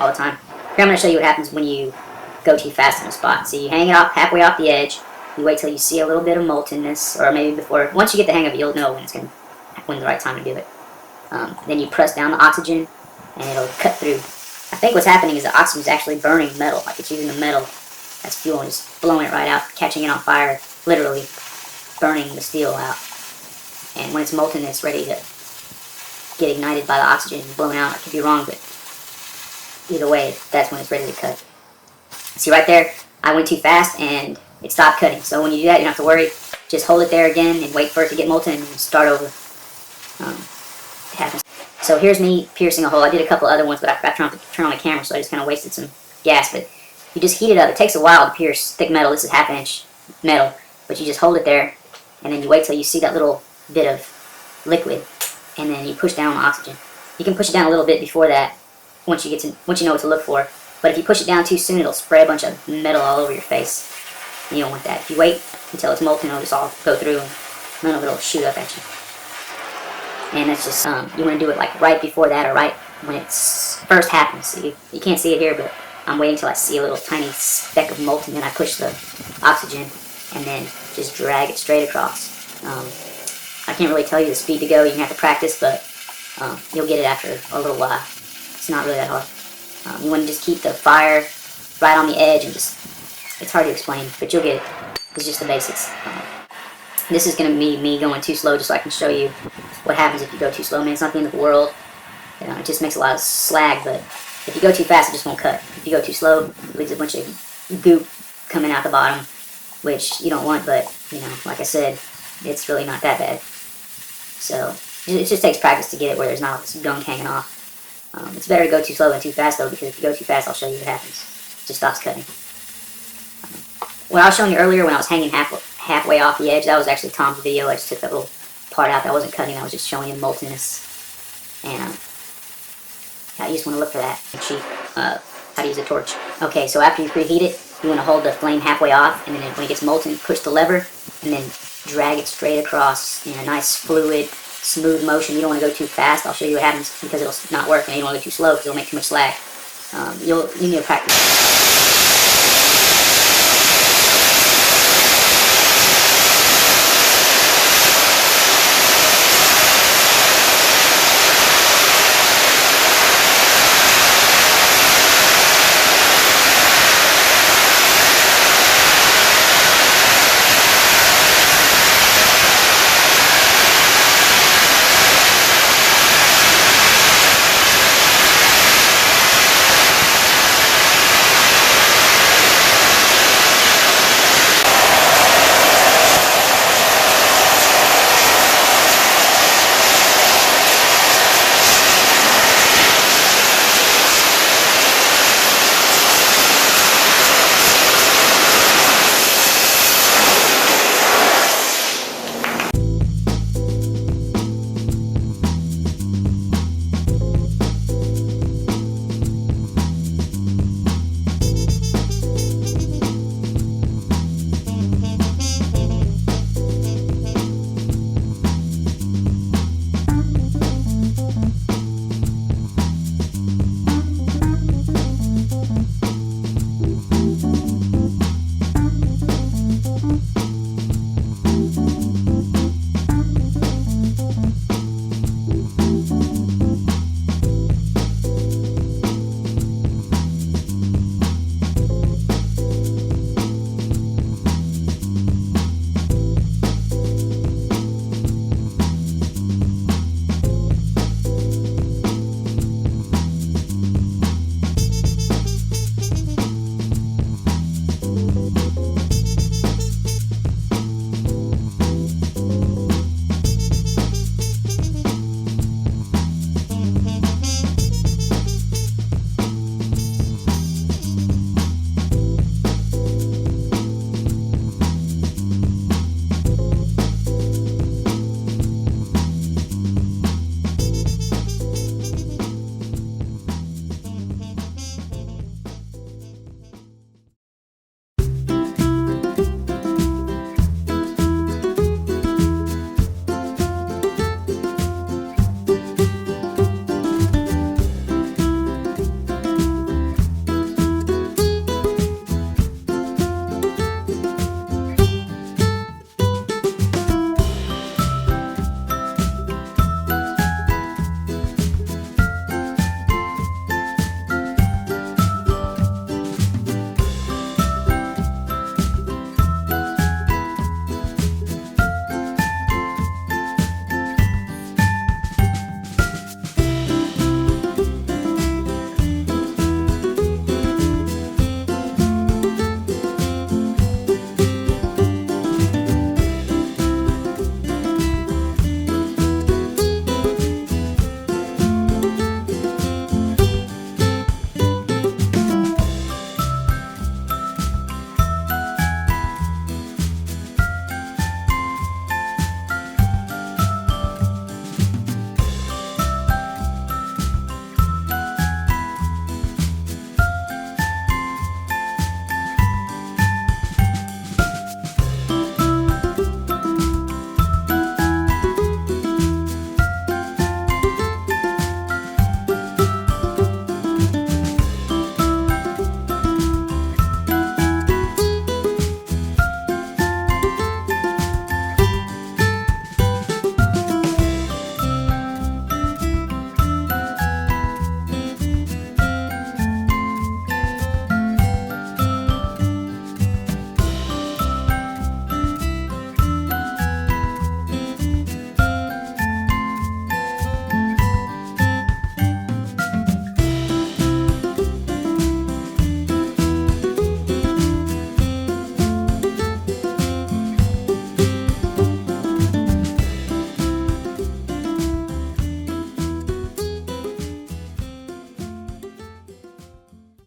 all the time. Here I'm going to show you what happens when you go too fast in a spot. So you hang it off halfway off the edge. You wait till you see a little bit of moltenness, or maybe before. Once you get the hang of it, you'll know when the right time to do it. Then you press down the oxygen, and it'll cut through. I think what's happening is the oxygen is actually burning metal, like it's using the metal as fuel and just blowing it right out, catching it on fire, literally burning the steel out. And when it's molten, it's ready to get ignited by the oxygen and blown out. I could be wrong, but either way, that's when it's ready to cut. See right there, I went too fast and it stopped cutting. So when you do that, you don't have to worry. Just hold it there again and wait for it to get molten and start over. It happens. So here's me piercing a hole. I did a couple other ones, but I forgot to turn on the camera, so I just kind of wasted some gas. But you just heat it up. It takes a while to pierce thick metal. This is 1/2 inch metal, but you just hold it there, and then you wait till you see that little bit of liquid, and then you push down the oxygen. You can push it down a little bit before that, once you know what to look for. But if you push it down too soon, it'll spray a bunch of metal all over your face. You don't want that. If you wait until it's molten, it'll just all go through, and none of it will shoot up at you. And that's just, you want to do it like right before that, or right when it first happens. So you can't see it here, but I'm waiting till I see a little tiny speck of molten, then I push the oxygen, and then just drag it straight across. I can't really tell you the speed to go. You can have to practice, but you'll get it after a little while. It's not really that hard. You want to just keep the fire right on the edge, and just, it's hard to explain, but you'll get it. It's just the basics. This is going to be me going too slow just so I can show you what happens if you go too slow. I mean, it's not the end of the world. It just makes a lot of slag, but if you go too fast, it just won't cut. If you go too slow, it leaves a bunch of goop coming out the bottom, which you don't want, but, like I said, it's really not that bad. So, it just takes practice to get it where there's not all this gunk hanging off. It's better to go too slow than too fast, though, because if you go too fast, I'll show you what happens. It just stops cutting. What I was showing you earlier when I was hanging halfway off the edge, that was actually Tom's video. I just took that little part out that wasn't cutting. I was just showing him moltenness. And you just want to look for that sheet, how to use a torch. Okay, so after you preheat it, you want to hold the flame halfway off, and then when it gets molten, push the lever, and then drag it straight across in a nice fluid, smooth motion. You don't want to go too fast. I'll show you what happens because it'll not work, and you don't want to go too slow because it'll make too much slag. You need to practice.